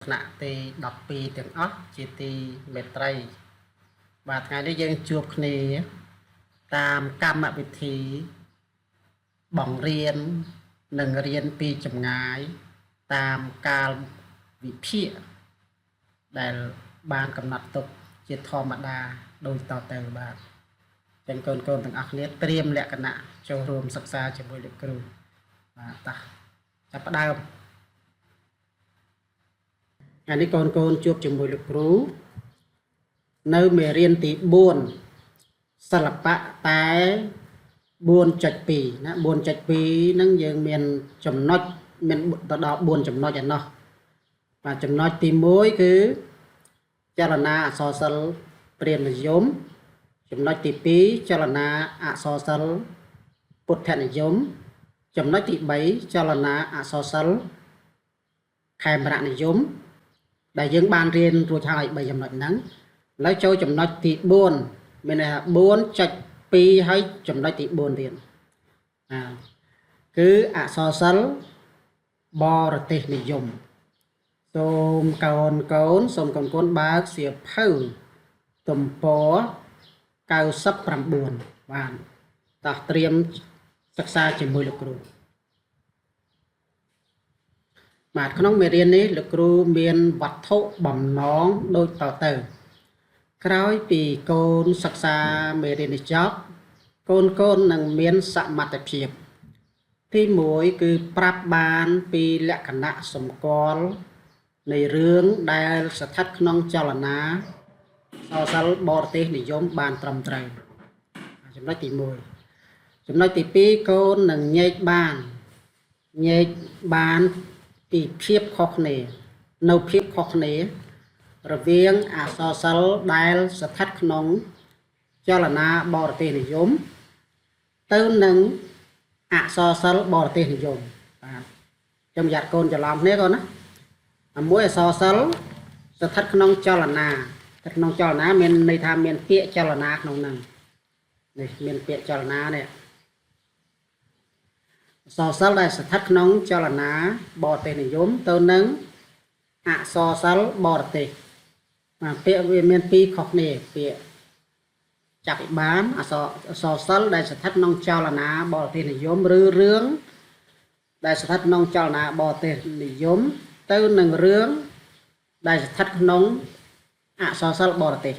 ថ្នាក់ទី12ទាំងអស់ជាទីមេត្រីបាទថ្ងៃនេះយើងជួបគ្នាតាមកម្មវិធីបង្រៀននិងរៀនពីចម្ងាយតាមកាលវិភាគដែលបានកំណត់ទុកជាធម្មតាដូចតទៅបាទចឹងកូនទាំងអស់គ្នាត្រៀមលក្ខណៈចូលរួមសិក្សាជាមួយលោកគ្រូបាទតោះចាប់ផ្ដើមថ្ងៃនេះកូនជួបជាមួយលោកគ្រូនៅមេរៀនទី4សិល្បៈតែ 4.2 ណា 4.2 ហ្នឹងយើងមានចំណុចមានទៅដល់4ចំណុចឯណោះបាទចំណុចទី1គឺចលនាអក្សរសិល្ប៍ព្រាហ្មណ៍និយមចំណុចទី2ចលនាអក្សរសិល្ប៍ពុទ្ធនិយមចំណុចទី3ចលនាអក្សរសិល្ប៍ខេមរនិយមដែលយើងបានរៀនរួចហើយ3ចំណុចហ្នឹងឥឡូវចូលចំណុចទី4មានន័យថា 4.2 ហើយចំណុចទី4ទៀតគឺអក្សរសិល្ប៍បរទេសនិយមសូមកូនបើកសៀវភៅទំព័រ99បាទតោះត្រៀមសិក្សាជាមួយលោកគ្រូបាទក្នុងមេរៀននេះលោកគ្រូមានវត្ថុបំណងដូចតទៅក្រោយពីកូនសិក្សាមេរៀននេះចប់កូននឹងមានសមត្ថភាពទី1គឺប្រាប់បានពីលក្ខណៈសម្គាល់នៃរឿងដែលស្ថិតក្នុងចលនាអក្សរសិល្ប៍បរទេសនិយមបានត្រឹមត្រូវចំណុចទី1ចំណុចទី2កូននឹងញែកបានពីភាពខុសគ្នានៅភាពខុសគ្នារវាងអក្សរសិល្ប៍ដែលស្ថិតក្នុងចលនាបរទេសនិយមទៅនឹងអក្សរសិល្ប៍បរទេសនិយមបាទខ្ញុំយ៉ាត់កូនច្រឡំគ្នាកូនណាមួយអក្សរសិល្ប៍ស្ថិតក្នុងចលនាមានន័យថាមានពាក្យចលនាក្នុងហ្នឹងនេះមានពាក្យចលនានេះអក្សរសិល្ប៍ដែលស្ថិតក្នុងចលនាបរទេសនិយមទៅនឹងអក្សរសិល្ប៍បរទេសបាទពាក្យវាមានពីរខុសគ្នាពាក្យចាប់ពីបានអក្សរសិល្ប៍ដែលស្ថិតក្នុងចលនាបរទេសនិយមឬរឿងដែលស្ថិតក្នុងចលនាបរទេសនិយមទៅនឹងរឿងដែលស្ថិតក្នុងអក្សរសិល្ប៍បរទេស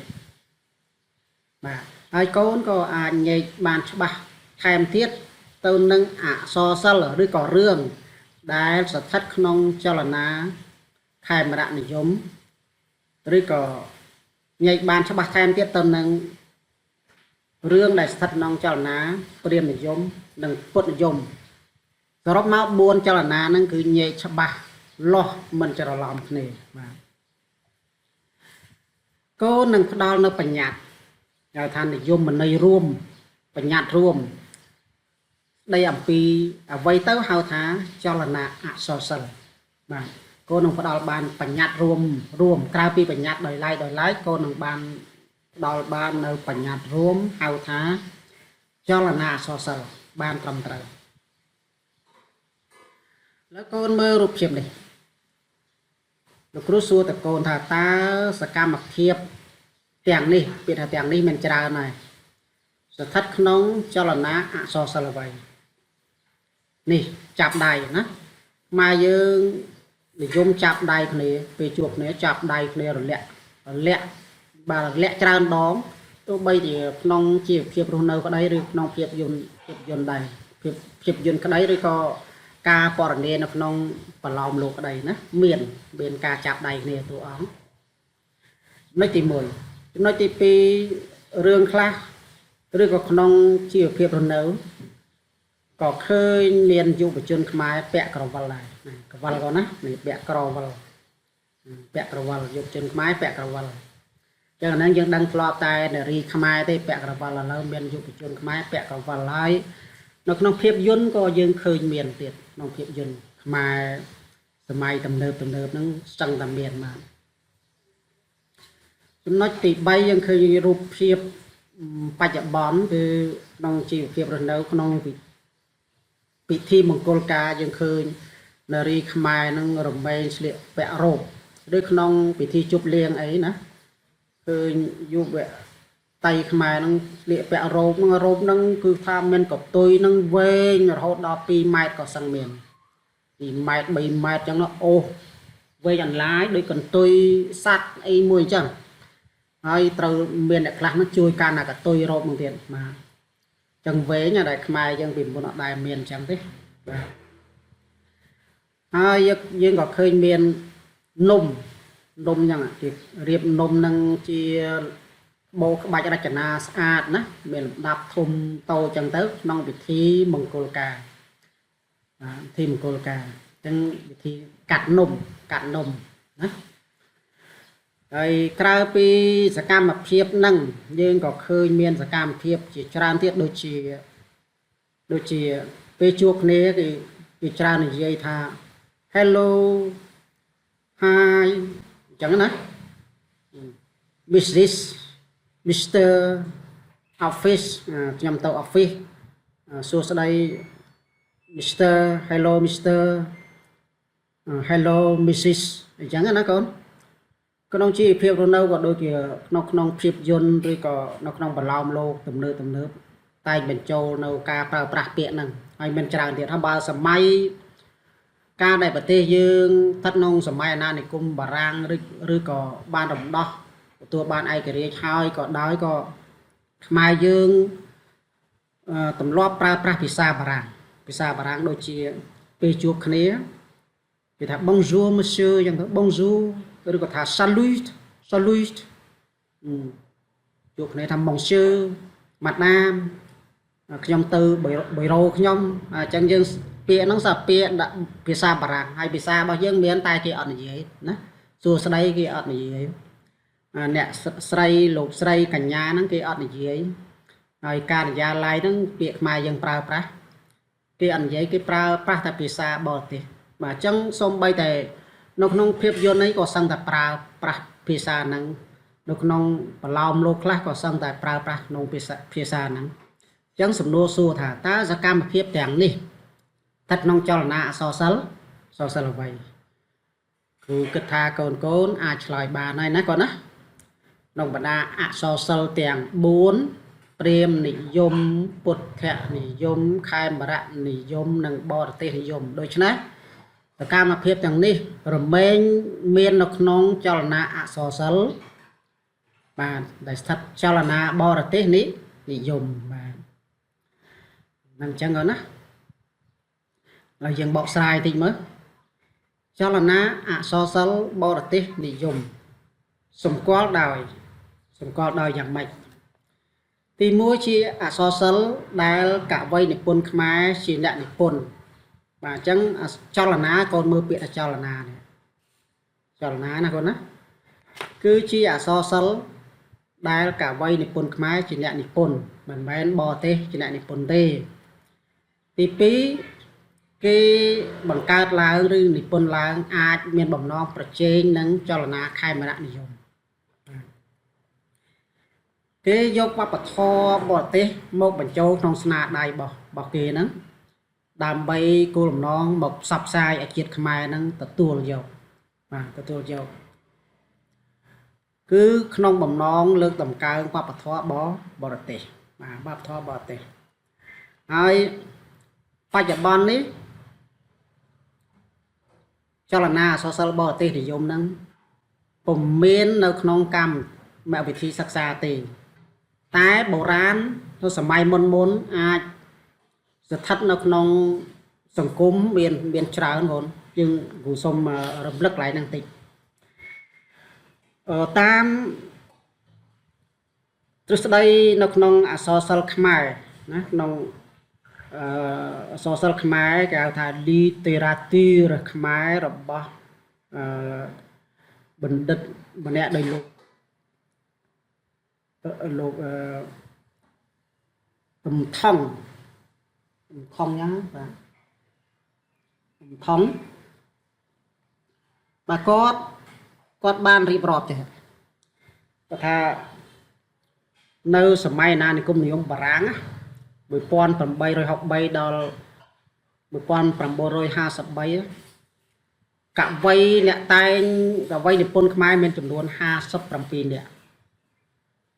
បាទហើយកូនក៏អាចញែកបានច្បាស់ថែមទៀតទៅនឹងអក្សរសិល្ប៍ឬក៏រឿងដែលស្ថិតក្នុងចលនាខេមរនិយមឬក៏ញែកបានច្បាស់ថែមទៀតទៅនឹងរឿងដែលស្ថិតក្នុងចលនាព្រាហ្មណ៍និយមនិងពុទ្ធនិយមសរុបមក4ចលនាហ្នឹងគឺញែកច្បាស់លាស់មិនច្រឡំគ្នាបាទកូននឹងផ្ដល់នៅបញ្ញត្តិហៅថានិយមន័យរួមបញ្ញត្តិរួមស្ដីអំពីអ្វីទៅហៅថាចលនាអក្សរសិល្ប៍បាទកូននឹងផ្ដល់បានបញ្ញត្តិរួមក្រៅពីបញ្ញត្តិដោយឡែកកូននឹងបានផ្ដល់បាននៅបញ្ញត្តិរួមហៅថាចលនាអក្សរសិល្ប៍បានត្រឹមត្រូវแล้วកូនមើលរូបភាពនេះលោកគ្រូសួរតើកូនថាតើសកម្មភាពទាំងនេះពាក្យថាទាំងនេះមានច្រើនហើយស្ថិតក្នុងចលនាអក្សរសិល្ប៍អ្វីនេះចាប់ដៃណាខ្មែរយើងនិយមចាប់ដៃគ្នាពេលជួបគ្នាចាប់ដៃគ្នារលាក់ច្រើនដងទោះបីជាក្នុងជីវភាពរស់នៅក្តីឬក្នុងភាពយន្តដែរភាពយន្តក្តីឬក៏ការពណ៌នានៅក្នុងប្រឡោមលោកក្តីណាមានការចាប់ដៃគ្នាតួអង្គចំណុចទី1ចំណុចទី2រឿងខ្លះឬក៏ក្នុងជីវភាពរស់នៅក៏ឃើញមានយុវជនខ្មែរពាក់ក្រវិលដែរក្រវិលក៏ណានេះពាក់ក្រវិលយុវជនខ្មែរពាក់ក្រវិលចឹងហ្នឹងយើងដឹងធ្លាប់តែនារីខ្មែរទេពាក់ក្រវិលឥឡូវមានយុវជនខ្មែរពាក់ក្រវិលហើយនៅក្នុងភាពយន្តក៏យើងឃើញមានទៀតក្នុងភាពយន្តខ្មែរសម័យទំនើបហ្នឹងស្ទឹងតែមានមកចំណុចទី3យើងឃើញរូបភាពបច្ចុប្បន្នគឺក្នុងជីវភាពរស់នៅក្នុងពិធីមង្គលការយើងឃើញនារីខ្មែរនឹងរមែងស្លៀកពាក់រ៉ូប ឬក្នុងពិធីជប់លៀងអីណាគឺយុវតៃខ្មែរនឹងស្លៀកពាក់រ៉ូបហ្នឹងគឺថាមានកតុយនឹងវែងរហូតដល់2ម៉ែត្រក៏សឹងមាន2ម៉ែត្រ3ម៉ែត្រចឹងណាអូវែងអន្លាយដូចកន្ទុយសัตว์អីមួយចឹងហើយត្រូវមានអ្នកខ្លះនឹងជួយកាន់អាកតុយរ៉ូបនឹងទៀតបាទចឹងវែងតែខ្មែរយើងពីមុនអត់ដែលមានចឹងទេបាទហើយយើងក៏ឃើញមាននំចឹងគេរៀបនំនឹងជាបូក្បាច់រចនាស្អាតណាមានលំដាប់ធំតូចចឹងទៅក្នុងពិធីមង្គលការពិធីមង្គលការចឹងពិធីកាត់នំណាហើយក្រៅពីសកម្មភាពហ្នឹងយើងក៏ឃើញមានសកម្មភាពជាច្រើនទៀតដូចជាពេលជួបគ្នាគេច្រើននិយាយថា hello hi ចឹងណា business Mr. Office ខ្ញុំទៅ office សួស្ដី Mr. Hello Mr. Hello Mrs. អញ្ចឹងណាកូនក្នុងជីវភាពរស់នៅក៏ដូចជាក្នុងភាពយន្តឬក៏នៅក្នុងបន្លំលោកទំនើបតែងបញ្ចូលនៅការប្រើប្រាស់ពាក្យហ្នឹងហើយមានច្រើនទៀតហើយបើសម័យការដែលប្រទេសយើងស្ថិតក្នុងសម័យអាណានិគមបារាំងឬក៏បានរំដោះទទួលបានឯករាជ្យហើយក៏ដោយក៏ខ្មែរយើងទម្លាប់ប្រើប្រាស់ភាសាបារាំងដូចជាពេលជួបគ្នាគេថា bonjour monsieur យ៉ាងទៅ bonjour ឬក៏ថា salut ជួបគ្នាថា monsieur madame ខ្ញុំទៅប៊ីរ៉ូខ្ញុំអញ្ចឹងយើងពាក្យហ្នឹងសាពាក្យដាក់ភាសាបារាំងហើយភាសារបស់យើងមានតែគេអត់និយាយណាសួស្ដីគេអត់និយាយអ្នកស្រីលោកស្រីកញ្ញាហ្នឹងគេអត់និយាយហើយការិយាល័យហ្នឹងពាក្យខ្មែរយើងប្រើប្រាស់គេអត់និយាយគេប្រើប្រាស់តែភាសាបរទេសបាទអញ្ចឹងសូម្បីតែនៅក្នុងភាពយន្តនេះក៏សឹងតែប្រើប្រាស់ភាសាហ្នឹងនៅក្នុងប្រឡោមលោកខ្លះក៏សឹងតែប្រើប្រាស់ក្នុងភាសាហ្នឹងអញ្ចឹងសំណួរសួរថាតើសកម្មភាពទាំងនេះស្ថិតក្នុងចលនាអក្សរសិល្ប៍អ្វីគ្រូគិតថាកូនអាចឆ្លើយបានហើយណាកូនណាក្នុងបដាអក្សរសិល្ប៍ទាំង4ព្រាហ្មណ៍និយមពុទ្ធនិយមខេមរៈនិយមនិងបរទេសនិយមដូច្នេះសកម្មភាពទាំងនេះរមែងមាននៅក្នុងចលនាអក្សរសិល្ប៍បាទដែលស្ថិតចលនាបរទេសនេះនិយមបាទហ្នឹងអញ្ចឹងណាហើយយើងបកស្រាយតិចមើលចលនាអក្សរសិល្ប៍បរទេសនិយមសម្គាល់ដោយយ៉ាងម៉េចទី1ជាអក្សរសិល្ប៍ដែលកវីនិពន្ធខ្មែរជាអ្នកនិពន្ធបាទអញ្ចឹងចលនាកូនមើលពាក្យថាចលនានេះចលនាណាកូនណាគឺជាអក្សរសិល្ប៍ដែលកវីនិពន្ធខ្មែរជាអ្នកនិពន្ធមិនមែនបរទេសជាអ្នកនិពន្ធទេទី2គេបង្កើតឡើងឬនិពន្ធឡើងអាចមានបំណងប្រជែងនឹងចលនាខេមរៈនិយមគេយកវប្បធម៌បរទេសមកបញ្ចូលក្នុងស្នាដៃរបស់គេហ្នឹងដើម្បីគោលបំណងមកផ្សព្វផ្សាយឲ្យជាតិខ្មែរហ្នឹងទទួលយកគឺក្នុងបំណងលើកតម្កើងវប្បធម៌បរទេសបាទវប្បធម៌បរទេសហើយបច្ចុប្បន្ននេះចលនាអក្សរសិល្ប៍បរទេសនិយមហ្នឹងពុំមាននៅក្នុងកម្មវិធីសិក្សាទេតែបុរាណនៅសម័យមុនអាចស្ថិតនៅក្នុងសង្គមមានច្រើនបងយើងគូសុំរំលឹកកន្លែងហ្នឹងតិចតាមទ្រឹស្ដីនៅក្នុងអក្សរសិល្ប៍ខ្មែរណាក្នុងអក្សរសិល្ប៍ខ្មែរគេហៅថា literature ខ្មែររបស់បណ្ឌិតម្នាក់ដោយលោកកំថងយ៉ាងបាទកំថងបាទគាត់បានរៀបរាប់ទេគាត់ថានៅសម័យអាណានិគមនិយមបារាំង1863ដល់1953 cả vây nè tay cả vây niệm pôn khmer menចំនួន57នាក់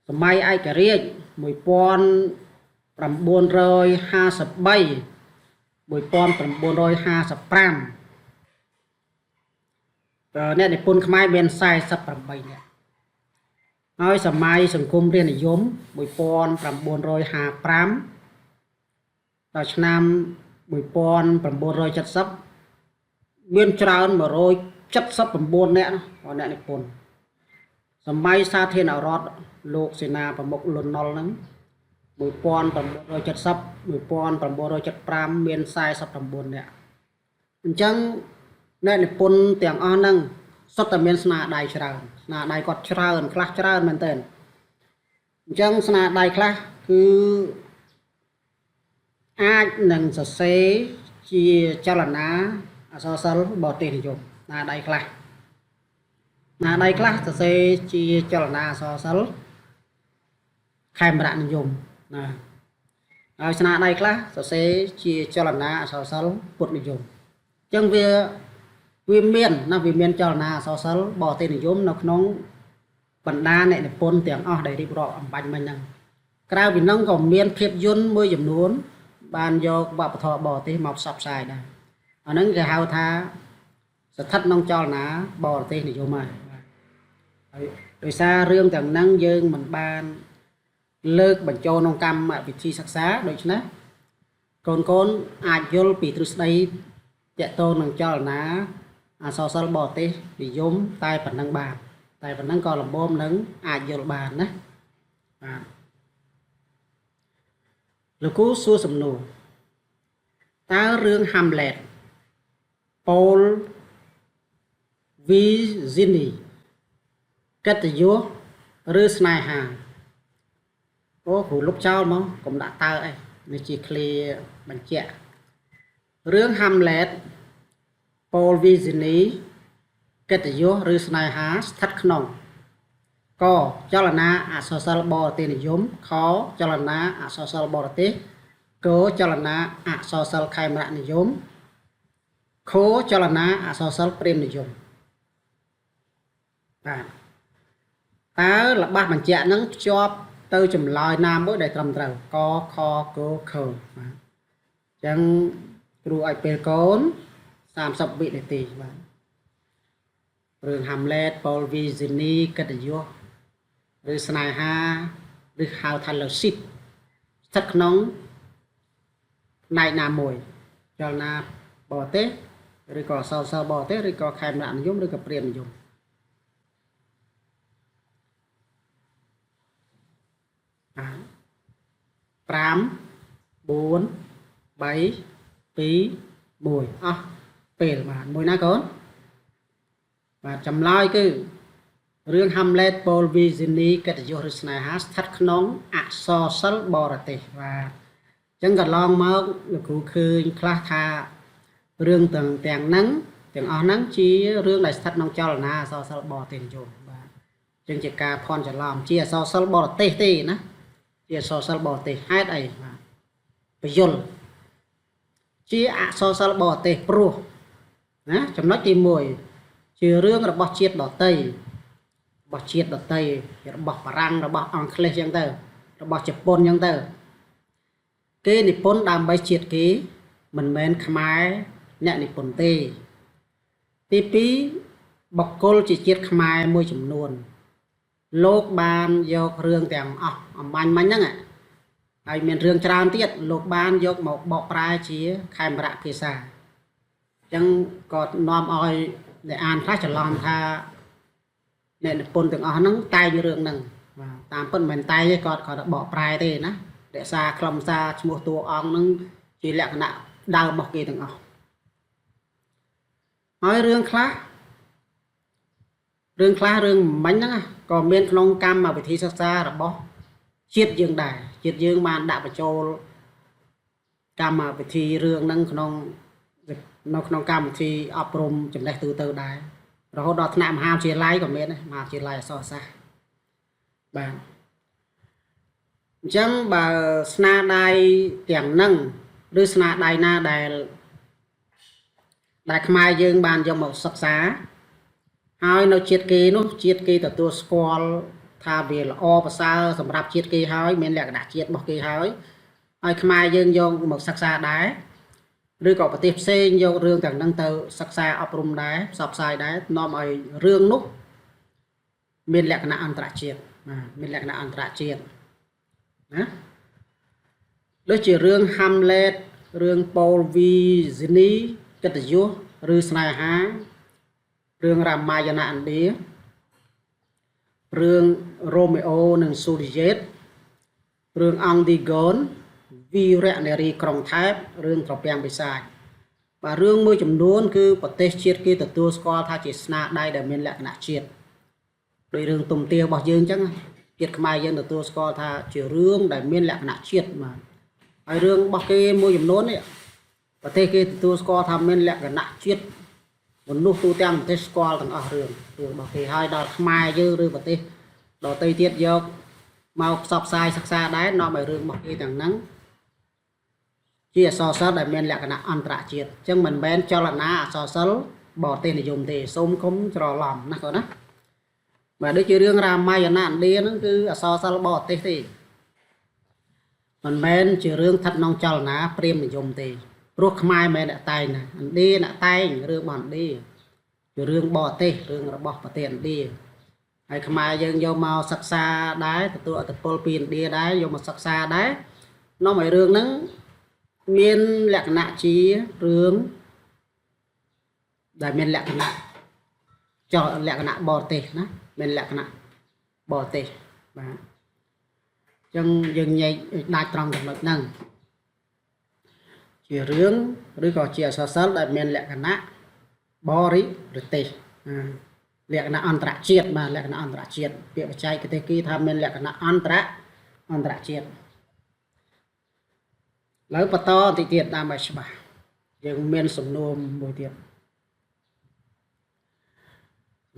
សម័យឯករាជ្យ1953 1955អ្នកនិពន្ធខ្មែរមាន48នាក់ហើយសម័យសង្គមរាស្ត្រនិយម1955ដល់ឆ្នាំ1970មានច្រើន179នាក់អ្នកនិពន្ធសម័យសាធារណរដ្ឋលោកសេនាប្រមុខលន់នល់ហ្នឹង1970 1975មាន49នាក់អញ្ចឹងអ្នកនិពន្ធទាំងអស់ហ្នឹងសុទ្ធតែមានស្នាដៃច្រើនស្នាដៃគាត់ច្រើនខ្លះច្រើនមែនទែនអញ្ចឹងស្នាដៃខ្លះគឺអាចនឹងសរសេរជាចលនាអក្សរសិល្ប៍បរទេសនិយមស្នាដៃខ្លះសរសេរជាចលនាអក្សរសិល្ប៍ខេមរៈនិយមណាហើយស្នាដៃខ្លះសរសេរជាចលនាអក្សរសិល្ប៍ពុទ្ធនិយមអញ្ចឹងវាមានចលនាអក្សរសិល្ប៍បរទេសនិយមនៅក្នុងបណ្ដាអ្នកនិពន្ធទាំងអស់ដែលរៀបរាប់អំបញ្ញមិញហ្នឹងក្រៅពីហ្នឹងក៏មានភាពយន្តមួយចំនួនបានយកវប្បធម៌បរទេសមកផ្សព្វផ្សាយដែរអាហ្នឹងគេហៅថាស្ថិតក្នុងចលនាបរទេសនិយមហើយដោយសាររឿងទាំងហ្នឹងយើងមិនបានលើកបញ្ចូលក្នុងកម្មវិធីសិក្សាដូច្នេះកូនអាចយល់ពីទ្រឹស្ដីទាក់ទងនឹងចលនាអក្សរសិល្ប៍បរទេសនិយមតែប៉ុណ្្នឹងបានតែប៉ុណ្្នឹងក៏លំបមនឹងអាចយល់បានណាបាទលោកគ្រូសួរសំណួរតើរឿង Hamlet ប៉ូល Virginie កិត្តិយសឬស្នេហាអូគ្រូលុបចោលមកកុំដាក់តើអីនេះជា clear បញ្ជាក់រឿង Hamlet ប៉ូល Virginie កិត្តិយសឬស្នេហាស្ថិតក្នុងកចលនាអក្សរសិល្ប៍បរទេសនិយមខចលនាអក្សរសិល្ប៍បរទេសកចលនាអក្សរសិល្ប៍ខេមរៈនិយមខចលនាអក្សរសិល្ប៍ព្រាហ្មណ៍និយមបាទតើល្បះបញ្ជាក់នឹងភ្ជាប់ទៅចម្លើយណាមួយដែលត្រឹមត្រូវកខកខបាទអញ្ចឹងគ្រូឲ្យពេលកូន30វិនាទីបាទរឿង Hamlet ប៉ូល Virginie កិត្តិយសឬស្នេហាឬហៅថា Lucid ស្ថិតក្នុងផ្នែកណាមួយចលនាបរទេសឬក៏អក្សរសិល្ប៍បរទេសឬក៏ខេមរៈនិយមឬក៏ព្រាហ្មណ៍និយម5 4 3 2 1អស់ពេលបាទមួយណាកូនបាទចម្លើយគឺរឿង Hamlet ប៉ូល Virginie កិត្តិយសឬស្នេហាស្ថិតក្នុងអក្សរសិល្ប៍បរទេសបាទអញ្ចឹងកន្លងមកលោកគ្រូឃើញខ្លះថារឿងទាំងហ្នឹងទាំងអស់ហ្នឹងជារឿងដែលស្ថិតក្នុងចលនាអក្សរសិល្ប៍បរទេសនិយមបាទអញ្ចឹងជាការភ័ន្តច្រឡំជាអក្សរសិល្ប៍បរទេសទេណាជាអក្សរសិល្ប៍បរទេសហេតុអីបាទបយលជាអក្សរសិល្ប៍បរទេសព្រោះណាចំណុចទី1ជារឿងរបស់ជាតិដតីរបស់ជាតិដតីរបស់បារាំងរបស់អង់គ្លេសអញ្ចឹងទៅរបស់ជប៉ុនអញ្ចឹងទៅគេនិពន្ធដើម្បីជាតិគេមិនមែនខ្មែរអ្នកនិពន្ធទេទី2បុគ្គលជាជាតិខ្មែរមួយចំនួនលោកបានយករឿងទាំងអស់អំបញ្ញមិញហ្នឹងហើយមានរឿងច្រើនទៀតលោកបានយកមកបកប្រែជាខេមរៈភាសាអញ្ចឹងក៏នាំឲ្យអ្នកអានខ្លះច្រឡំថាអ្នកនិពន្ធទាំងអស់ហ្នឹងតែងរឿងហ្នឹងបាទតាមពិតមិនមែនតែងទេគាត់បកប្រែទេណារក្សាខ្លឹមសារឈ្មោះតួអង្គហ្នឹងជាលក្ខណៈដើមរបស់គេទាំងអស់ហើយរឿងខ្លះរឿងមិញហ្នឹងក៏មានក្នុងកម្មវិធីសិក្សារបស់ជាតិយើងដែរជាតិយើងបានដាក់បញ្ចូលកម្មវិធីរឿងហ្នឹងនៅក្នុងកម្មវិធីអប់រំចំណេះទូទៅដែររហូតដល់ថ្នាក់មហាវិទ្យាល័យក៏មានដែរមហាវិទ្យាល័យអក្សរសាស្ត្របាទអញ្ចឹងបើស្នាដៃទាំងហ្នឹងឬស្នាដៃណាដែល đại khai dương bàn do một sắc xá hai nó chiết kê nó chiết kê từ tua squall tha về là o và sa sầm rạp chiết kê hai miền lẹt đã chiết bọc kê hai ai khai dương do một sắc xá đá rồi có tiếp sen do rương càng năng từ sắc xá ấp rum đá sập sai đá nó mày rương nút miền lẹt là an trả chiết miền lẹt là an trả chiết đối chỉ rương Hamlet rương Paul Vigny kết dụ rương Snaha rương Ramayana Anh Đế rương Romeoនិង Juliet រឿង Antigone វីរៈនារីក្រុងថែបរឿងត្រពាំងបិសាចបាទរឿងមួយចំនួនគឺប្រទេសជាតិគេទទួលស្គាល់ថាជាស្នាដៃដែលមានលក្ខណៈជាតិដោយរឿងទុំទាវរបស់យើងអញ្ចឹងជាតិខ្មែរយើងទទួលស្គាល់ថាជារឿងដែលមានលក្ខណៈជាតិបាទហើយរឿងរបស់គេមួយចំនួននេះប្រទេសគេទទួលស្គាល់ថាមានលក្ខណៈជាតិមនុស្សទូទាំងប្រទេសស្គាល់ទាំងអស់រឿងរបស់គេហើយដល់ខ្មែរយើងឬប្រទេសដទៃទៀតយកមកផ្សព្វផ្សាយសិក្សាដែរនាំឲ្យរឿងរបស់គេទាំងហ្នឹងជាអក្សរសិល្ប៍ដែលមានលក្ខណៈអន្តរជាតិអញ្ចឹងមិនមែនចលនាអក្សរសិល្ប៍បរទេសនិយមទេសូមកុំច្រឡំណាគាត់ណាបាទដូចជារឿងរាមាយណៈឥណ្ឌាហ្នឹងគឺអក្សរសិល្ប៍បរទេសទេមិនមែនជារឿងស្ថិតក្នុងចលនាព្រាហ្មណ៍និយមទេព្រោះខ្មែរមិនមែនអ្នកតែងណាឥណ្ឌាអ្នកតែងរឿងរបស់ឥណ្ឌាជារឿងបរទេសរឿងរបស់ប្រទេសឥណ្ឌាហើយខ្មែរយើងយកមកសិក្សាដែរទទួលឥទ្ធិពលពីឥណ្ឌាដែរយកមកសិក្សាដែរនាំឲ្យរឿងហ្នឹងមានលក្ខណៈជារឿងដែលមានលក្ខណៈចលលក្ខណៈបរទេសណាមានលក្ខណៈបរទេសបាទអញ្ចឹងយើងញែកដាច់ត្រង់ចំណុចហ្នឹងជារឿងឬក៏ជាអក្សរសិល្ប៍ដែលមានលក្ខណៈបរិទេសលក្ខណៈអន្តរជាតិបាទលក្ខណៈអន្តរជាតិពាក្យបច្ចេកទេសគេថាមានលក្ខណៈអន្តរជាតិឡើយបន្តតិចទៀតដើម្បីច្បាស់យើងមានសំណួរមួយទៀត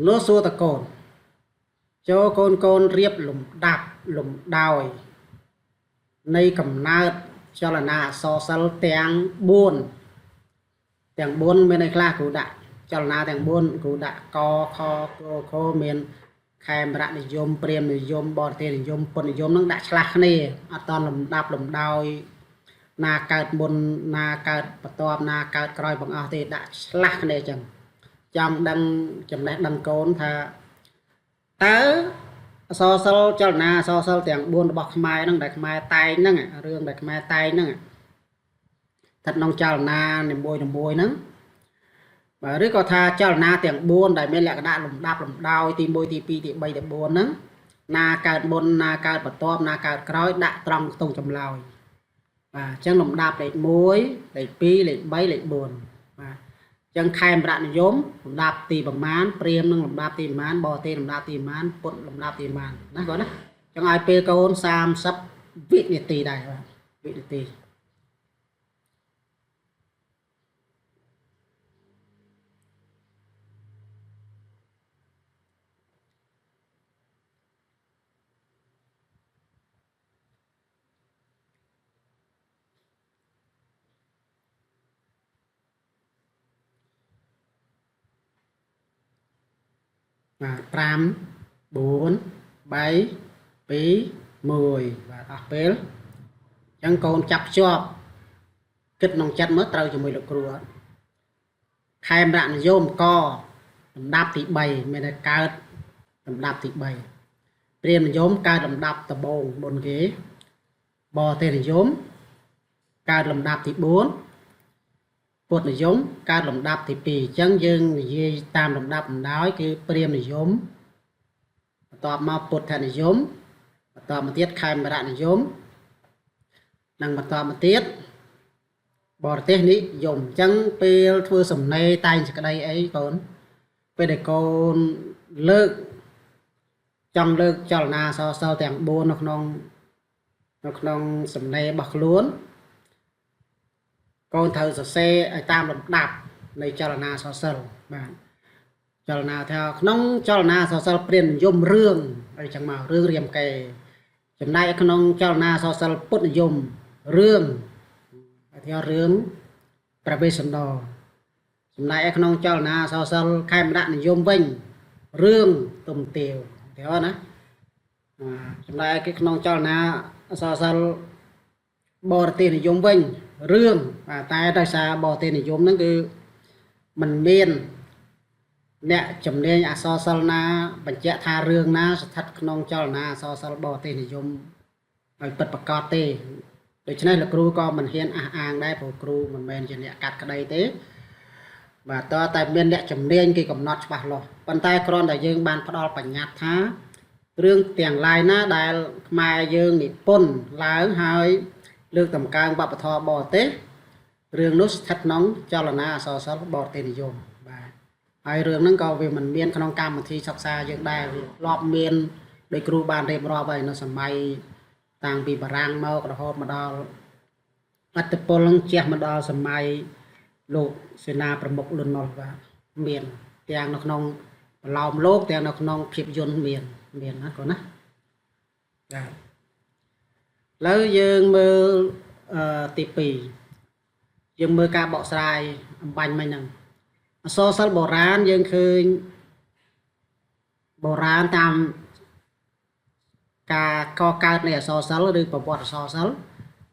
លោកសួរតកូនចូលកូនរៀបលំដាប់លំដោយនៃកំណើតចលនាអក្សរសិល្ប៍ទាំង4មានន័យខ្លះគ្រូដាក់ចលនាទាំង4គ្រូដាក់កខគមានខេមរៈនិយមព្រាហ្មណ៍និយមបរទេសនិយមពុទ្ធនិយមនឹងដាក់ឆ្លាស់គ្នាអត់តលំដាប់លំដោយណាកើតមុនណាកើតបន្ទាប់ណាកើតក្រោយបងអស់ទេដាក់ឆ្លាស់គ្នាចឹងចង់ដឹងចំណេះដឹងកូនថាតើអក្សរសិល្ប៍ចលនាអក្សរសិល្ប៍ទាំង4របស់ខ្មែរហ្នឹងដែលខ្មែរតែងហ្នឹងរឿងដែលខ្មែរតែងហ្នឹងស្ថិតក្នុងចលនានីមួយហ្នឹងបាទឬក៏ថាចលនាទាំង4ដែលមានលក្ខណៈលំដាប់លំដោយទី1ទី2ទី3ទី4ហ្នឹងណាកើតមុនណាកើតបន្ទាប់ណាកើតក្រោយដាក់ត្រង់ខ្ទង់ចម្លើយបាទអញ្ចឹងលំដាប់លេខ1លេខ2លេខ3លេខ4បាទអញ្ចឹងខេមរៈនិយមលំដាប់ទីប្រមាណព្រាហ្មណ៍នឹងលំដាប់ទីប្រមាណបរទេសលំដាប់ទីប្រមាណពុទ្ធលំដាប់ទីប្រមាណណាគាត់ណាអញ្ចឹងឲ្យពេលកូន30វិនាទីដែរបាទវិនាទីបាទ5 4 3 2 1បាទអស់ពេលអញ្ចឹងកូនចាប់ជាប់គិតក្នុងចិត្តមើលត្រូវជាមួយលោកគ្រូអត់ខេមរៈនិយមកលំដាប់ទី3មានតែកើតលំដាប់ទី3ព្រាហ្មណ៍និយមកើតលំដាប់ដំបូងមុនគេបរទេសនិយមកើតលំដាប់ទី4ពុទ្ធនិយមកើតលំដាប់ទី2អញ្ចឹងយើងនិយាយតាមលំដាប់លំដោយគឺព្រាហ្មណ៍និយមបន្ទាប់មកពុទ្ធនិយមបន្តមកទៀតខេមរៈនិយមនិងបន្តមកទៀតបរទេសនិយមអញ្ចឹងពេលធ្វើសំណេរតែងសេចក្តីអីកូនពេលដែលកូនចង់លើកចលនាអក្សរសិល្ប៍ទាំង4នៅក្នុងសំណេររបស់ខ្លួនកូនត្រូវសរសេរឲ្យតាមលំដាប់នៃចលនាអក្សរសិល្ប៍បាទចលនាថាក្នុងចលនាអក្សរសិល្ប៍ព្រាហ្មណ៍និយមរឿងអីចឹងមករឿងរាមកេរ្តិ៍ចំណែកក្នុងចលនាអក្សរសិល្ប៍ពុទ្ធនិយមរឿងឲ្យថារឿងព្រះវេស្សន្តរ ចំណែកឯក្នុងចលនាអក្សរសិល្ប៍ខេមរៈនិយមវិញរឿងទុំទាវទេណាចំណែកឯក្នុងចលនាអក្សរសិល្ប៍បរទេសនិយមវិញរឿងតែដោយសារបរទេសនិយមហ្នឹងគឺมันមានអ្នកជំនាញអក្សរសិល្ប៍ណាបញ្ជាក់ថារឿងណាស្ថិតក្នុងចលនាអក្សរសិល្ប៍បរទេសនិយមឲ្យពិតប្រាកដទេដូច្នេះលោកគ្រូក៏មិនហ៊ានអះអាងដែរព្រោះគ្រូមិនមែនជាអ្នកកាត់ក្តីទេបាទតែមានអ្នកជំនាញគេកំណត់ច្បាស់លាស់ប៉ុន្តែគ្រាន់តែយើងបានផ្ដល់បញ្ញត្តិថារឿងទាំងឡាយណាដែលខ្មែរយើងនិពន្ធឡើងហើយលើកតម្កើងវប្បធម៌បរទេសរឿងនោះស្ថិតក្នុងចលនាអក្សរសិល្ប៍បរទេសនិយមបាទហើយរឿងហ្នឹងក៏វាមិនមានក្នុងកម្មវិធីសិក្សាយើងដែរវាធ្លាប់មានដោយគ្រូបានរៀបរាប់ហើយនៅសម័យតាំងពីបារាំងមករហូតមកដល់អត្តពលនឹងជះមកដល់សម័យលោកសេនាប្រមុខលន់នល់បាទមានទាំងនៅក្នុងប្រឡោមលោកទាំងនៅក្នុងភាពយន្តមានណាគាត់ណាបាទឥឡូវយើងមើលទី2យើងមើលការបកស្រាយអំបញ្ញមិញហ្នឹងអក្សរសិល្ប៍បុរាណយើងឃើញបុរាណតាមការកកើតនៃអក្សរសិល្ប៍ឬប្រវត្តិអក្សរសិល្ប៍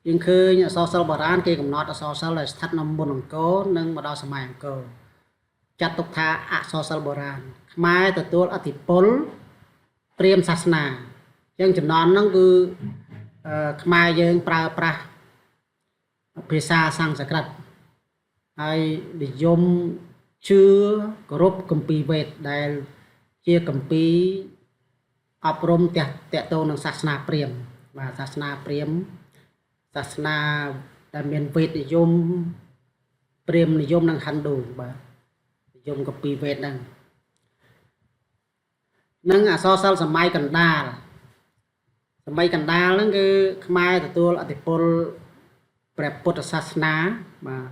យើងឃើញអក្សរសិល្ប៍បុរាណគេកំណត់អក្សរសិល្ប៍ដែលស្ថិតនៅមុនអង្គរនិងមកដល់សម័យអង្គរចាត់ទុកថាអក្សរសិល្ប៍បុរាណខ្មែរទទួលឥទ្ធិពលព្រាហ្មណ៍សាសនាអញ្ចឹងចំណន់ហ្នឹងគឺខ្មែរយើងប្រើប្រាស់ភាសាសំស្ក្រឹតហើយនិយមជឿគោរពគម្ពីរវេទដែលជាគម្ពីរអប់រំតាក់ទងនឹងសាសនាព្រាហ្មណ៍បាទសាសនាព្រាហ្មណ៍សាសនាដែលមានវេទនិយមព្រាហ្មណ៍និយមនិងហិណ្ឌូបាទនិយមគម្ពីរវេទហ្នឹងនឹងអក្សរសិល្ប៍សម័យកណ្ដាលហ្នឹងគឺខ្មែរទទួលឥទ្ធិពលព្រះពុទ្ធសាសនាបាទ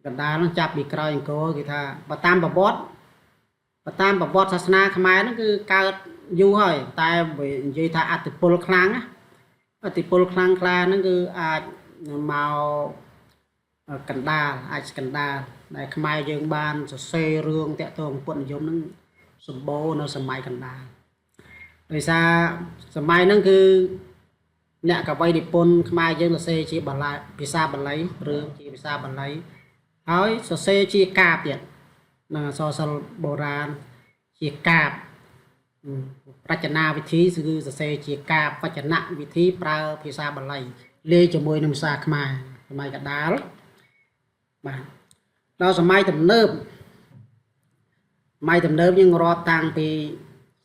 កណ្ដាលហ្នឹងចាប់ពីក្រោយអង្គរគេថាបើតាមប្រវត្តិសាសនាខ្មែរហ្នឹងគឺកើតយូរហើយតែនិយាយថាឥទ្ធិពលខ្លាំងក្លាហ្នឹងគឺអាចមកកណ្ដាលដែលខ្មែរយើងបានសរសេររឿងតាក់ទងពុទ្ធនិយមហ្នឹងសម្បូរនៅសម័យកណ្ដាលដោយសារសម័យហ្នឹងគឺអ្នកកវីនិពន្ធខ្មែរយើងសរសេរជាភាសាបាលីរឿងជាភាសាបាលីហើយសរសេរជាកាព្យទៀតនឹងអក្សរសិល្ប៍បុរាណជាកាព្យរចនាវិធីគឺសរសេរជាកាព្យវចនវិធីប្រើភាសាបាលីលាយជាមួយនឹងភាសាខ្មែរសម័យកណ្ដាលបាទដល់សម័យទំនើបយើងរាប់តាំងពី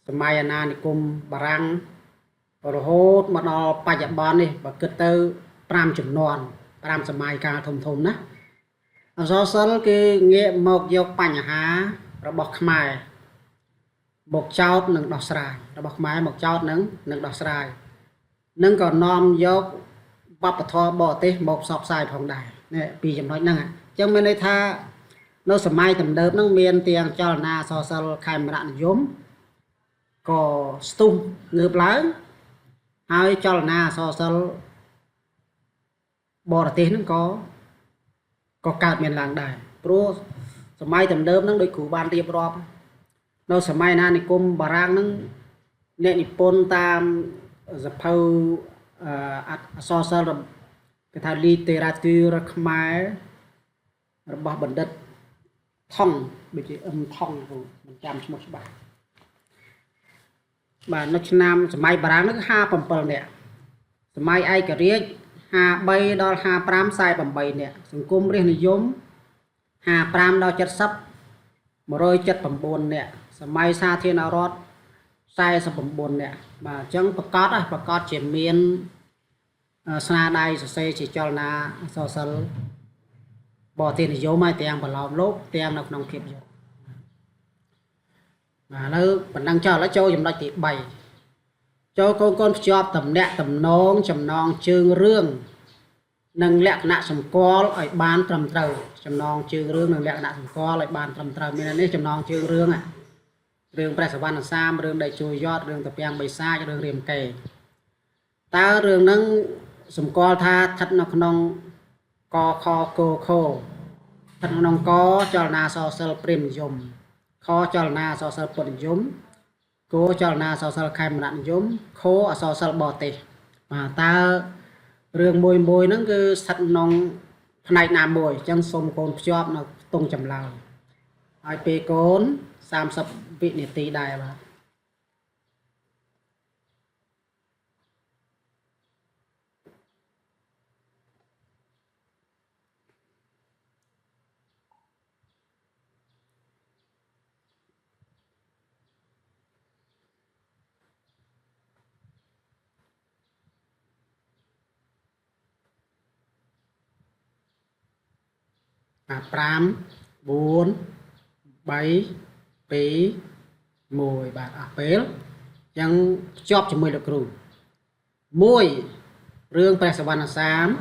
សម័យអាណានិគមបារាំងរហូតមកដល់បច្ចុប្បន្ននេះបើគិតទៅ5ជំនាន់5សម័យកាលធំណាអក្សរសិល្ប៍គឺងាកមកយកបញ្ហារបស់ខ្មែរមកចោទនិងដោះស្រាយរបស់ខ្មែរមកចោទនិងដោះស្រាយនឹងក៏នាំយកវប្បធម៌បរទេសមកផ្សព្វផ្សាយផងដែរនេះពីចំណុចហ្នឹងអញ្ចឹងមានន័យថានៅសម័យទំនើបហ្នឹងមានទាំងចលនាអក្សរសិល្ប៍ខេមរៈនិយមក៏ស្ទុះងើបឡើងហើយចលនាអក្សរសិល្ប៍បរទេសហ្នឹងក៏កើតមានឡើងដែរព្រោះសម័យទំនើបហ្នឹងដោយគ្រូបានរៀបរាប់នៅសម័យអាណានិគមបារាំងហ្នឹងអ្នកនិពន្ធតាមសភៅអក្សរសិល្ប៍គេថា literature ខ្មែររបស់បណ្ឌិតថងដូចជាថងមិនចាំឈ្មោះច្បាស់បាទនៅឆ្នាំសម័យបារាំងហ្នឹង57នាក់សម័យឯករាជ្យ53ដល់55 48នាក់សង្គមរាស្ត្រនិយម55ដល់70 179នាក់សម័យសាធារណរដ្ឋ49នាក់បាទអញ្ចឹងប្រកាសជាមានស្នាដៃសរសេរជាចលនាអក្សរសិល្ប៍បរទេសនិយមហើយទាំងប្រឡោមលោកទាំងនៅក្នុងភាពយន្តបាទឥឡូវបណ្ដឹងចោលឥឡូវចូលចំណុចទី3ចូលកូនភ្ជាប់តំណាក់តំណងចំណងជើងរឿងនិងលក្ខណៈសម្គាល់ឲ្យបានត្រឹមត្រូវចំណងជើងរឿងនិងលក្ខណៈសម្គាល់ឲ្យបានត្រឹមត្រូវមាននេះចំណងជើងរឿងរឿងព្រះសវណ្ណសាមរឿងដេជោយតរឿងតាពាំងបិសាចរឿងរាមកេរ្តិ៍តើរឿងហ្នឹងសម្គាល់ថាស្ថិតនៅក្នុងកខគខ thật nông có cho na so sel prim yum khó cho na so sel put yum cố cho na so sel khai mặn yum khô so sel bò tê mà ta rương môi môi nó cứ thật nông này nam môi chân sông cồn chọp nó tung chầm lao ai pe cồn sam sập vị nị tì đài mà pram bốn bảy pí mùi bạc pế chẳng chóp cho mùi được rù mùi rương bè sà văn xám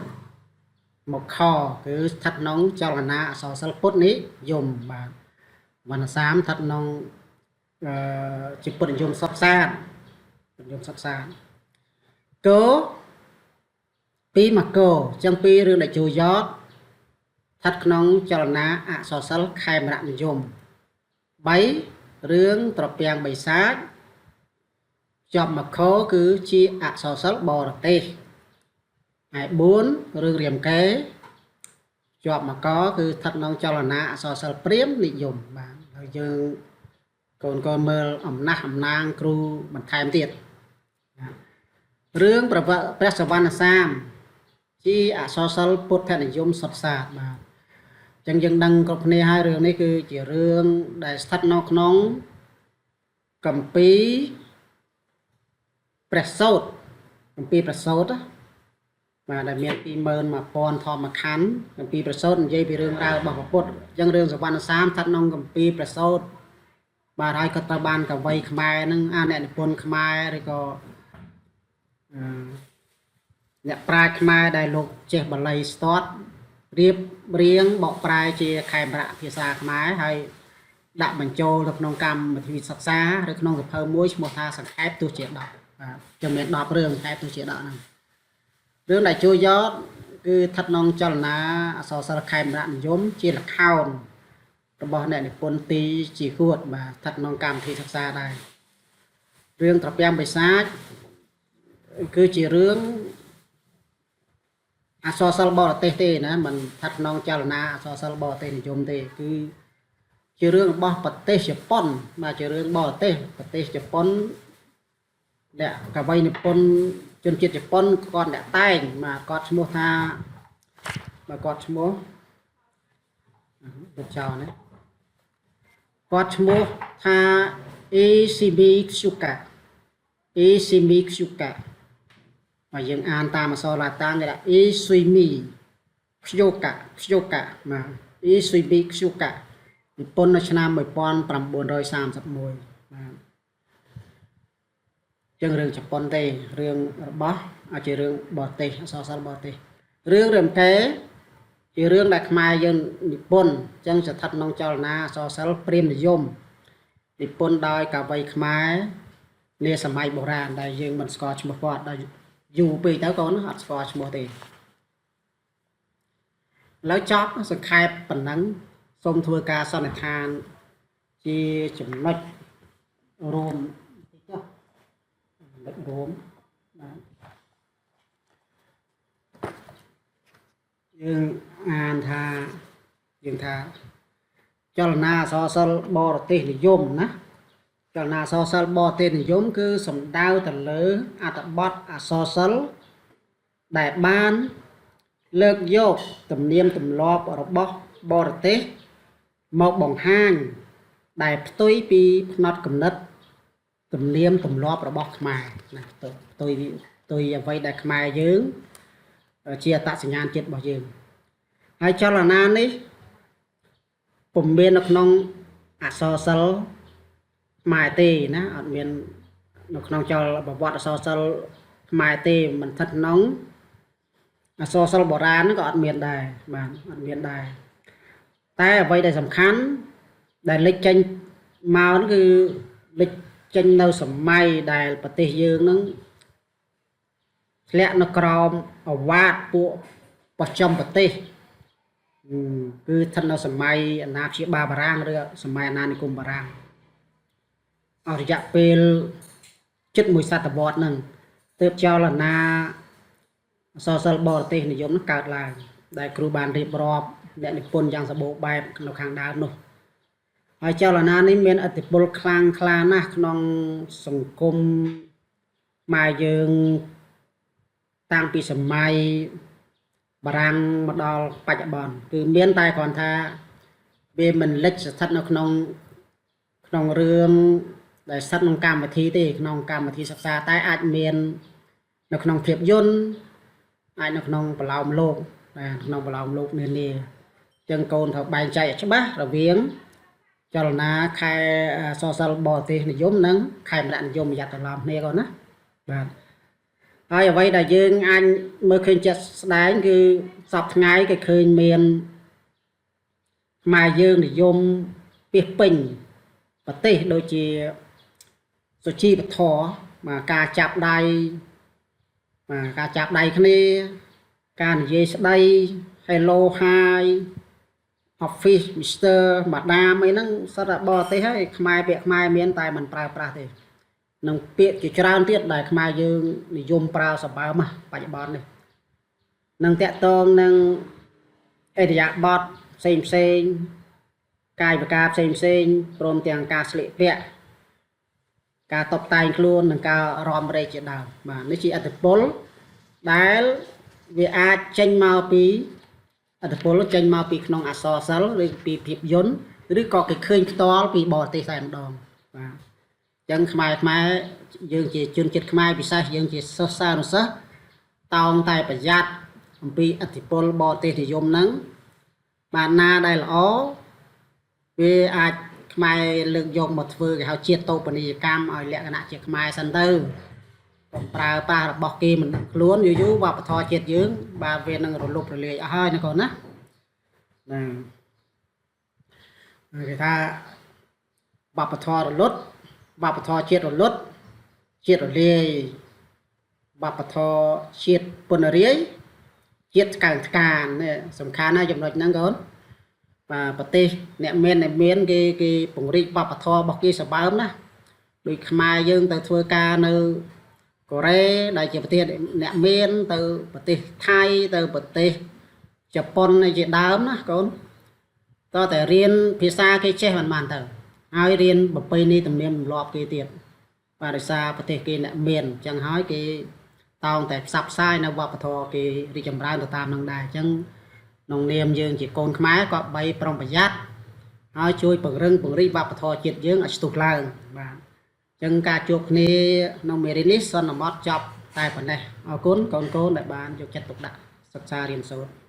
một kho cứ thật nóng cho là nạ so sal put ní dùng mà văn xám thật nóng chỉ put dùng sắp xa cố pí mà cố chẳng pí rương đại chùi giót thật nóng cho là nạ so sal khai mà đạn dùng bấy rương trọc bèng bày sát chọc mà khó cứ chi so sal bò tê hai bốn rương riềm kế chọc mà có cứ thật nông cho là nạ so sal priếm định dùng mà dương còn mơ ẩm nang kru mình thay tiệt rương bà vợ bè sà văn sam chi so sal put thay định dùng sọt sạt mà chẳng dừng đăng cột này hai rương này cứ chỉ rương đại thật nông cầm pí presot cầm pí presot á mà đại miền pí mơn mà pon thò mà khán cầm pí presot dây bị rương ra bảo bột chẳng rương sà văn sam thật nông cầm pí presot bà hai cái tà ban cả vây khmai nâng an nè pon khmai rồi có nè prai khmai đại lục che bà lây start riêng riêng bọc prai che khai bạ phía xa khmai hay đạm bằng châu được nông cam mà thì sạch xa được nông được thơ muối một tha sẵn ép tu chuyện đọc cho miền đọc rương ép tu chuyện đọc này rương đại chui gió cứ thật nông cho là so sánh khai bạ giống chỉ là khao rồi bỏ này pon tí chỉ khuất mà thật nông cam thì sạch xa đây rương tập em bị sát cứ chỉ rương so sánh bò tê tê nữa mình thật nông cho là so sánh bò tê thì dùng tê cứ chỉ riêng bò bát tê Japan mà chỉ riêng bò tê bát tê Japan để cả vay Japan chân chiết Japan còn để tay mà còn mua tha mà còn mua được chào đấy còn mua tha Ishimi Shuka mà những an ta mà so là ta người là Ishimi Shuka mà Ishimi Shuka pon nó năm 1431ចឹងរឿងជប៉ុនទេរឿងរបស់ជារឿងបរទេសអសរសិល្ប៍បរទេសរឿងរំកែជារឿងដែលខ្មែរយើងនិពន្ធចឹងស្ថិតក្នុងចលនាអសរសិល្ប៍ព្រាហ្មណ៍និយមនិពន្ធដោយកវីខ្មែរនាសម័យបុរាណដែលយើងមិនស្គាល់ឈ្មោះគាត់ដល់យូរពេកទៅកូនអត់ស្គាល់ឈ្មោះទេឥឡូវចប់សង្ខេបប៉ុណ្ណឹងសូមធ្វើការសន្និដ្ឋានជាចំណុចរួមរួមយើងអានថាយើងថាចលនាអសរសិល្ប៍បរទេសនិយមណាចលនាអសរសិល្ប៍បរទេសនិយមគឺសំដៅទៅលើអត្ថបទអសរសិល្ប៍ដែលបានលើកយកទំនៀមទម្លាប់របស់បរទេសមកបង្ហាញដែលផ្ទុយពីផ្នត់គំនិតទំនៀមទម្លាប់របស់ខ្មែរណាផ្ទុយអ្វីដែលខ្មែរយើងជាអត្តសញ្ញាណជាតិរបស់យើងហើយចលនានេះពុំមាននៅក្នុងអក្សរសិល្ប៍ខ្មែរទេណាអត់មាននៅក្នុងចលប្រវត្តិអក្សរសិល្ប៍ខ្មែរទេមិនស្ថិតក្នុងអក្សរសិល្ប៍បុរាណក៏អត់មានដែរបាទអត់មានដែរតែអ្វីដែលសំខាន់ដែលលេចចេញមកនោះគឺលេចចេញនៅសម័យដែលប្រទេសយើងនឹងធ្លាក់នៅក្រោមអវាទពួកបស្ចិមប្រទេស គឺស្ថិតនៅសម័យអាណាព្យាបាលបារាំងឬសម័យអាណានិគមបារាំងអស់រយៈពេលជិតមួយសតវត្សហ្នឹងទើបចលនាអក្សរសិល្ប៍បរទេសនិយមហ្នឹងកើតឡើងដែលគ្រូបានរៀបរាប់អ្នកនិពន្ធយ៉ាងសម្បូរបែបនៅខាងដើមនោះហើយចលនានេះមានឥទ្ធិពលខ្លាំងក្លាណាស់ក្នុងសង្គមម៉ែយើងតាំងពីសម័យបារាំងមកដល់បច្ចុប្បន្នគឺមានតែគ្រាន់ថាវាមិនលិចស្ថិតនៅក្នុងរឿងដែលស្ថិតក្នុងកម្មវិធីទេក្នុងកម្មវិធីសិក្សាតែអាចមាននៅក្នុងភាពយន្តអាចនៅក្នុងប្រឡោមលោកក្នុងប្រឡោមលោកនានាអញ្ចឹងកូនត្រូវបែងចែកឲ្យច្បាស់រវាងចលនាខែសរសិល្ប៍បរទេសនិយមនិងខេមរៈនិយមប្រយ័ត្នត្រឡប់គ្នាកូនណាបាទហើយអ្វីដែលយើងអាចមើលឃើញចិត្តស្ដែងគឺសពថ្ងៃគេឃើញមានខ្មែរយើងនិយមពាសពេញប្រទេសដូចជាសុជីវធម៌មកការចាប់ដៃគ្នាការនិយាយស្ដី Hello Hi Office Mr Madam អីហ្នឹងសិតតែបរទេសហើយខ្មែរពាក្យខ្មែរមានតែមិនប្រើប្រាស់ទេនឹងពាក្យជាច្រើនទៀតដែលខ្មែរយើងនិយមប្រើសម្បើមបច្ចុប្បន្ននេះនឹងតាក់ទងនឹងអេរិយាបថផ្សេងកាយវិការផ្សេងព្រមទាំងការស្លៀកពាក់ការតុបតែងខ្លួននិងការរាំរែកជាដើមបាទនេះជាឥទ្ធិពលដែលវាអាចចេញមកពីឥទ្ធិពលចេញមកពីក្នុងអក្សរសិល្ប៍ឬពីភាពយន្តឬក៏គេឃើញផ្ទាល់ពីបរទេសតែម្ដងបាទអញ្ចឹងខ្មែរយើងជាជនជាតិខ្មែរពិសេសយើងជាសិស្សានុសិស្សតោងតែប្រយ័ត្នអំពីឥទ្ធិពលបរទេសនិយមហ្នឹងបានណាដែលល្អវាអាចខ្មែរលើកយកមកធ្វើគេហៅជាតិតូបនីយកម្មឲ្យលក្ខណៈជាខ្មែរសិនទៅប្រើប្រាស់របស់គេមិនដឹងខ្លួនយូរវប្បធម៌ជាតិយើងបាទវានឹងរលត់រលាយអស់ហើយណាកូនណាគេថាវប្បធម៌រលត់វប្បធម៌ជាតិរលត់ជាតិរលាយវប្បធម៌ជាតិពន្ធរាយជាតិស្កើងស្កានសំខាន់ណាស់ចំណុចហ្នឹងកូនបាទប្រទេសអ្នកមានគេពង្រីកវប្បធម៌របស់គេសម្បើមណាដូចខ្មែរយើងទៅធ្វើការនៅកូរ៉េដែលជាប្រទេសអ្នកមានទៅប្រទេសថៃទៅប្រទេសជប៉ុនជាដើមណាកូនតើតែរៀនភាសាគេចេះមិនបានទៅហើយរៀនប្រពៃណីទំនៀមទម្លាប់គេទៀតបាទដោយសារប្រទេសគេអ្នកមានអញ្ចឹងហើយគេតោងតែផ្សព្វផ្សាយនៅវប្បធម៌គេរីកចម្រើនទៅតាមនឹងដែរអញ្ចឹងក្នុងនាមយើងជាកូនខ្មែរក៏បីប្រុងប្រយ័ត្នហើយជួយពង្រីកវប្បធម៌ជាតិយើងឲ្យស្ទុះឡើងបាទអញ្ចឹងការជួបគ្នាក្នុងមេរៀននេះសន្មតចប់តែប៉ុណ្ណេះអរគុណកូនដែលបានយកចិត្តទុកដាក់សិក្សារៀនសូត្រ